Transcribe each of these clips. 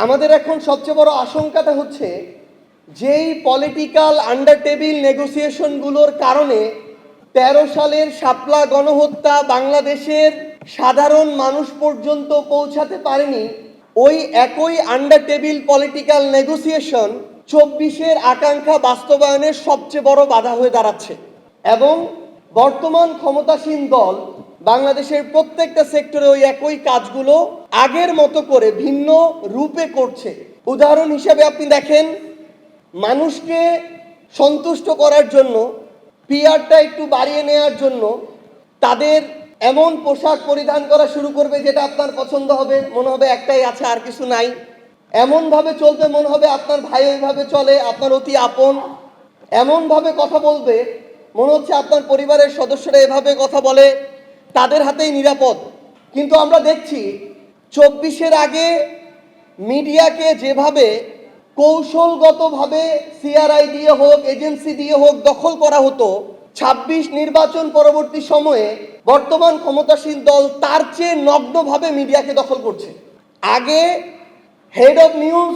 আমাদের এখন সবচেয়ে বড় আশঙ্কাটা হচ্ছে যেই পলিটিক্যাল আন্ডার টেবিল নেগোসিয়েশনগুলোর কারণে ১৩ সালের শাপলা গণহত্যা বাংলাদেশের সাধারণ মানুষ পর্যন্ত পৌঁছাতে পারেনি, ওই একই আন্ডার টেবিল পলিটিক্যাল নেগোসিয়েশন ২৪-এর আকাঙ্ক্ষা বাস্তবায়নের সবচেয়ে বড় বাধা হয়ে দাঁড়াচ্ছে। এবং বর্তমান ক্ষমতাসীন দল বাংলাদেশের প্রত্যেকটা সেক্টরে ওই একই কাজগুলো আগের মতো করে ভিন্ন রূপে করছে। উদাহরণ হিসেবে আপনি দেখেন, মানুষকে সন্তুষ্ট করার জন্য, পিআরটা একটু বাড়িয়ে নেওয়ার জন্য তাদের এমন পোশাক পরিধান করা শুরু করবে যেটা আপনার পছন্দ হবে, মনে হবে একটাই আছে আর কিছু নাই। এমনভাবে চলবে মনে হবে আপনার ভাই ওইভাবে চলে, আপনার অতি আপন। এমনভাবে কথা বলবে মনে হচ্ছে আপনার পরিবারের সদস্যরা এভাবে কথা বলে, তাদের হাতেই নিরাপদ। কিন্তু আমরা দেখছি ২৪-এর আগে মিডিয়াকে যেভাবে কৌশলগতভাবে সিআরআই দিয়ে হোক, এজেন্সি দিয়ে হোক দখল করা হতো, ২৬ নির্বাচন পরবর্তী সময়ে বর্তমান ক্ষমতাসীন দল তার চেয়ে নগ্নভাবে মিডিয়াকে দখল করছে। আগে head of news,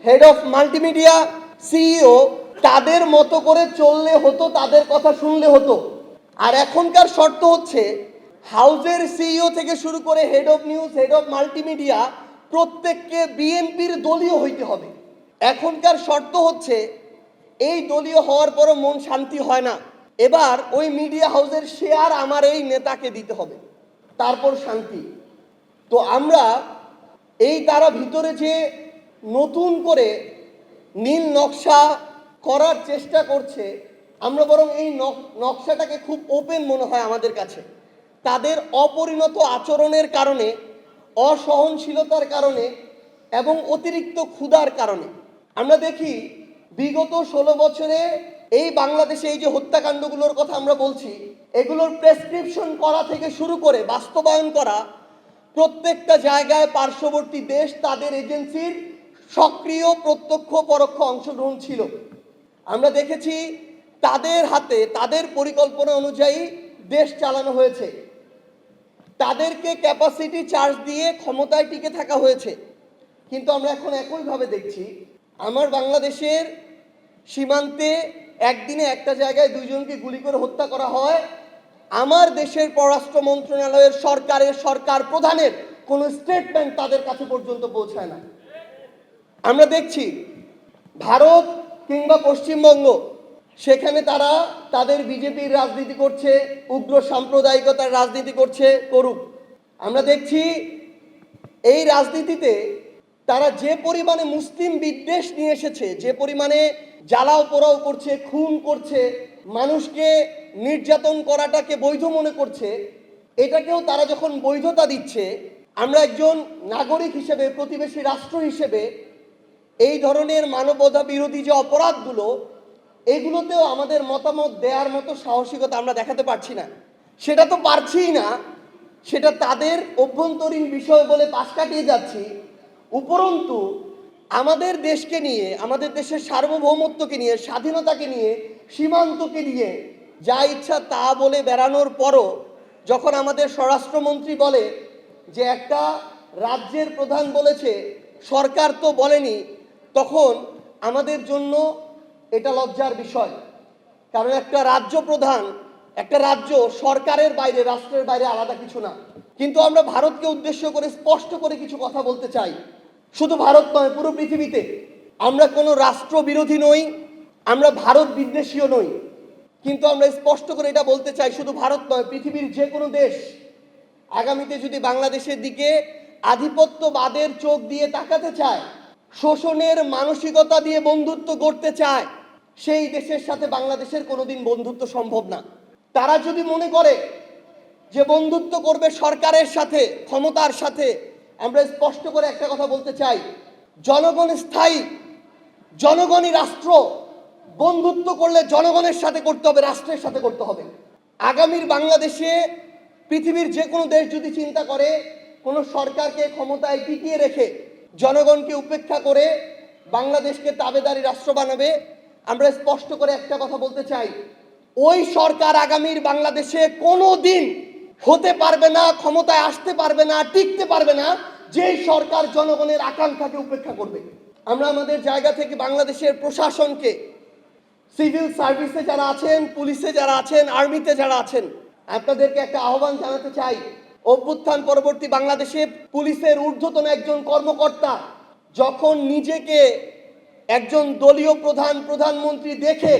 head of multimedia, CEO তাদের মতো করে চললে হতো, তাদের কথা শুনলে হতো। আর এখনকার শর্ত হচ্ছে হাউজের সিইও থেকে শুরু করে head of news, head of multimedia প্রত্যেককে বিএনপির দলীয় হইতে হবে। এখনকার শর্ত হচ্ছে এই দলীয় হওয়ার পরও মন শান্তি হয় না, এবার ওই মিডিয়া হাউসের শেয়ার আমার এই নেতাকে দিতে হবে, তারপর শান্তি। তো আমরা এই তারা ভিতরে যে নতুন করে নীল নকশা করার চেষ্টা করছে, আমরা বরং এই নকশাটাকে খুব ওপেন মনে হয় আমাদের কাছে। তাদের অপরিণত আচরণের কারণে, অসহনশীলতার কারণে এবং অতিরিক্ত ক্ষুধার কারণে আমরা দেখি বিগত ১৬ বছরে এই বাংলাদেশে এই যে হত্যাকাণ্ডগুলোর কথা আমরা বলছি, এগুলোর প্রেসক্রিপশন করা থেকে শুরু করে বাস্তবায়ন করা প্রত্যেকটা জায়গায় পার্শ্ববর্তী দেশ তাদের এজেন্সির সক্রিয় প্রত্যক্ষ পরোক্ষ অংশগ্রহণ ছিল। আমরা দেখেছি তাদের হাতে তাদের পরিকল্পনা অনুযায়ী দেশ চালানো হয়েছে, তাদেরকে ক্যাপাসিটি চার্জ দিয়ে ক্ষমতায় টিকে থাকা হয়েছে। কিন্তু আমরা এখন একইভাবে দেখছি আমার বাংলাদেশের সীমান্তে একদিনে একটা জায়গায় ২ জনকে গুলি করে হত্যা করা হয়, আমার দেশের পররাষ্ট্র মন্ত্রণালয়ের সরকার প্রধানের কোনো স্টেটমেন্ট তাদের কাছে পর্যন্ত পৌঁছায় না। আমরা দেখছি ভারত কিংবা পশ্চিমবঙ্গ, সেখানে তারা তাদের বিজেপির রাজনীতি করছে, উগ্র সাম্প্রদায়িকতার রাজনীতি করুক। আমরা দেখছি এই রাজনীতিতে তারা যে পরিমাণে মুসলিম বিদ্বেষ নিয়ে এসেছে, যে পরিমাণে জ্বালাও পোড়াও করছে, খুন করছে, মানুষকে নির্যাতন করাটাকে বৈধ মনে করছে, এটাকেও তারা যখন বৈধতা দিচ্ছে, আমরা একজন নাগরিক হিসেবে, প্রতিবেশী রাষ্ট্র হিসেবে এই ধরনের মানবতা বিরোধী যে অপরাধগুলো, এগুলোতেও আমাদের মতামত দেওয়ার মতো সাহসিকতা আমরা দেখাতে পারছি না। সেটা তো পারছিই না, সেটা তাদের অভ্যন্তরীণ বিষয় বলে পাশ কাটিয়ে যাচ্ছি। উপরন্তু আমাদের দেশকে নিয়ে, আমাদের দেশের সার্বভৌমত্বকে নিয়ে, স্বাধীনতাকে নিয়ে, সীমান্তকে নিয়ে যা ইচ্ছা তা বলে বেড়ানোর পরও যখন আমাদের স্বরাষ্ট্রমন্ত্রী বলে যে একটা রাজ্যের প্রধান বলেছে, সরকার তো বলেনি, তখন আমাদের জন্য এটা লজ্জার বিষয়। কারণ একটা রাজ্য প্রধান, একটা রাজ্য সরকারের বাইরে, রাষ্ট্রের বাইরে আলাদা কিছু না। কিন্তু আমরা ভারতকে উদ্দেশ্য করে স্পষ্ট করে কিছু কথা বলতে চাই। শুধু ভারত নয়, পুরো পৃথিবীতে আমরা কোনো রাষ্ট্র বিরোধী নই, আমরা ভারত বিদ্বেষীও নই, কিন্তু আমরা স্পষ্ট করে এটা বলতে চাই, শুধু ভারত নয়, পৃথিবীর যে কোনো দেশ আগামীতে যদি বাংলাদেশের দিকে আধিপত্যবাদের চোখ দিয়ে তাকাতে চায়, শোষণের মানসিকতা দিয়ে বন্ধুত্ব করতে চায়, সেই দেশের সাথে বাংলাদেশের কোনোদিন বন্ধুত্ব সম্ভব না। তারা যদি মনে করে যে বন্ধুত্ব করবে সরকারের সাথে, ক্ষমতার সাথে, আমরা স্পষ্ট করে একটা কথা বলতে চাই, জনগণ স্থায়ী, জনগণই রাষ্ট্র। বন্ধুত্ব করলে জনগণের সাথে করতে হবে, রাষ্ট্রের সাথে করতে হবে। আগামীর বাংলাদেশে পৃথিবীর যে কোনো দেশ যদি চিন্তা করে কোনো সরকারকে ক্ষমতায় টিকিয়ে রেখে জনগণকে উপেক্ষা করে বাংলাদেশকে তাবেদারি রাষ্ট্র বানাবে, আমরা স্পষ্ট করে একটা কথা বলতে চাই, ওই সরকার আগামীর বাংলাদেশে কোনো দিন হতে পারবে না, ক্ষমতায় আসতে পারবে না, টিকতে পারবে না, যেই সরকার জনগণের আকাঙ্ক্ষাকে উপেক্ষা করবে। আমরা আমাদের জায়গা থেকে বাংলাদেশের প্রশাসনকে, সিভিল সার্ভিসে যারা আছেন, পুলিশে যারা আছেন, আর্মিতে যারা আছেন, আপনাদেরকে একটা আহ্বান জানাতে চাই। অভ্যুত্থান পরবর্তী বাংলাদেশে পুলিশের ঊর্ধ্বতন একজন কর্মকর্তা যখন নিজেকে একজন দলীয় প্রধানমন্ত্রী দেখে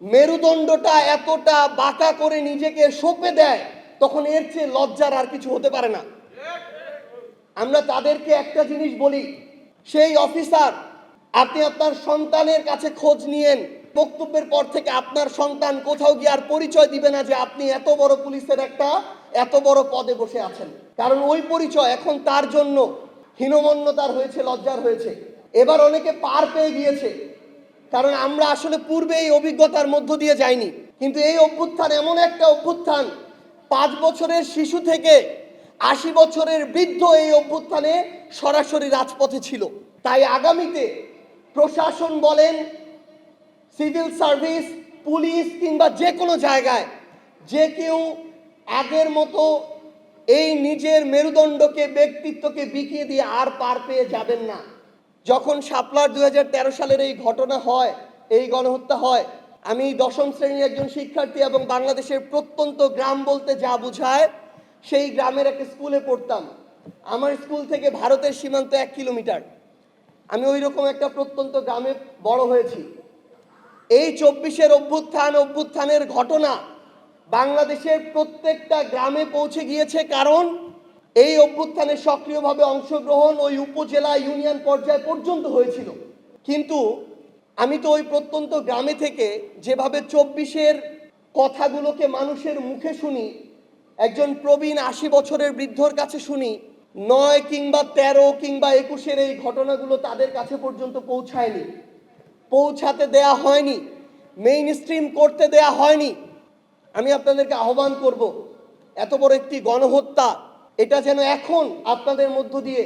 মেরুদণ্ডটা এতটা বাঁকা করে নিজেকে সঁপে দেয়, তখন এর চেয়ে লজ্জার আর কিছু হতে পারে না। আমরা তাদেরকে একটা জিনিস বলি, সেই অফিসার, আপনি আপনার সন্তানের কাছে খোঁজ নিয়েন, বক্তব্যের পর থেকে আপনার সন্তান কোথাও গিয়ে আর পরিচয় দিবে না যে আপনি এত বড় পুলিশের একটা এত বড় পদে বসে আছেন, কারণ ওই পরিচয় এখন তার জন্য হীনমন্যতার হয়েছে, লজ্জার হয়েছে। এবার অনেকে পার পেয়ে গিয়েছে, কারণ আমরা আসলে পূর্বে এই অভিজ্ঞতার মধ্য দিয়ে যাইনি। কিন্তু এই অভ্যুত্থান এমন একটা অভ্যুত্থান, 5 বছরের শিশু থেকে 80 বছরের বৃদ্ধ এই অভ্যুত্থানে সরাসরি রাজপথে ছিল। তাই আগামীতে প্রশাসন বলেন, সিভিল সার্ভিস, পুলিশ কিংবা যে কোনো জায়গায় যে কেউ আগের মতো এই নিজের মেরুদণ্ডকে, ব্যক্তিত্বকে বিকিয়ে দিয়ে আর পার পেয়ে যাবেন না। যখন শাপলার 2013 সালের এই ঘটনা হয়, এই গণহত্যা হয়, আমি 10ম শ্রেণীর একজন শিক্ষার্থী এবং বাংলাদেশের প্রত্যন্ত গ্রাম বলতে যা বোঝায় সেই গ্রামের একটা স্কুলে পড়তাম। আমার স্কুল থেকে ভারতের সীমান্ত 1 কিলোমিটার। আমি ওই রকম একটা প্রত্যন্ত গ্রামে বড় হয়েছি। এই 24-এর অভ্যুত্থানের ঘটনা বাংলাদেশের প্রত্যেকটা গ্রামে পৌঁছে গিয়েছে, কারণ এই অভ্যুত্থানে সক্রিয়ভাবে অংশগ্রহণ ওই উপজেলা, ইউনিয়ন পর্যায় পর্যন্ত হয়েছিল। কিন্তু আমি তো ওই প্রত্যন্ত গ্রামে থেকে যেভাবে 24-এর কথাগুলোকে মানুষের মুখে শুনি, একজন প্রবীণ 80 বছরের বৃদ্ধর কাছে শুনি, 9 কিংবা 13 কিংবা 21-এর এই ঘটনাগুলো তাদের কাছে পর্যন্ত পৌঁছায়নি, পৌঁছাতে দেয়া হয়নি, মেইন স্ট্রিম করতে দেয়া হয়নি। আমি আপনাদেরকে আহ্বান করব, এত বড় একটি গণহত্যা, এটা যেন এখন আপনাদের মধ্য দিয়ে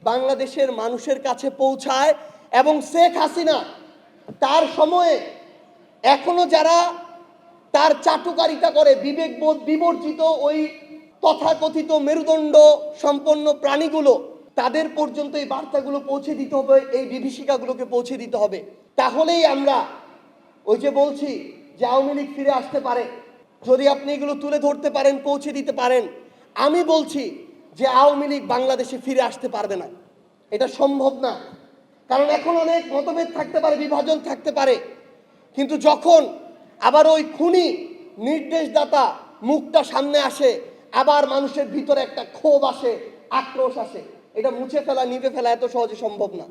বাংলাদেশের মানুষের কাছে পৌঁছায়। এবং শেখ হাসিনা তার সময়ে এখনো যারা তার চাটুকারিতা করে, বিবেকবোধ বিবর্জিত ওই তথাকথিত মেরুদণ্ড সম্পন্ন প্রাণীগুলো, তাদের পর্যন্ত এই বার্তাগুলো পৌঁছে দিতে হবে, এই বিভীষিকাগুলোকে পৌঁছে দিতে হবে। তাহলেই আমরা ওই যে বলছি যে আওয়ামী লীগ ফিরে আসতে পারে, যদি আপনি এগুলো তুলে ধরতে পারেন, পৌঁছে দিতে পারেন। আমি বলছি যে আওয়ামী লীগ বাংলাদেশে ফিরে আসতে পারবে না, এটা সম্ভব না। কারণ এখন অনেক মতভেদ থাকতে পারে, বিভাজন থাকতে পারে, কিন্তু যখন আবার ওই খুনি নির্দেশদাতা মুখটা সামনে আসে, আবার মানুষের ভিতরে একটা ক্ষোভ আসে, আক্রোশ আসে, এটা মুছে ফেলা, নিভে ফেলা এত সহজে সম্ভব না।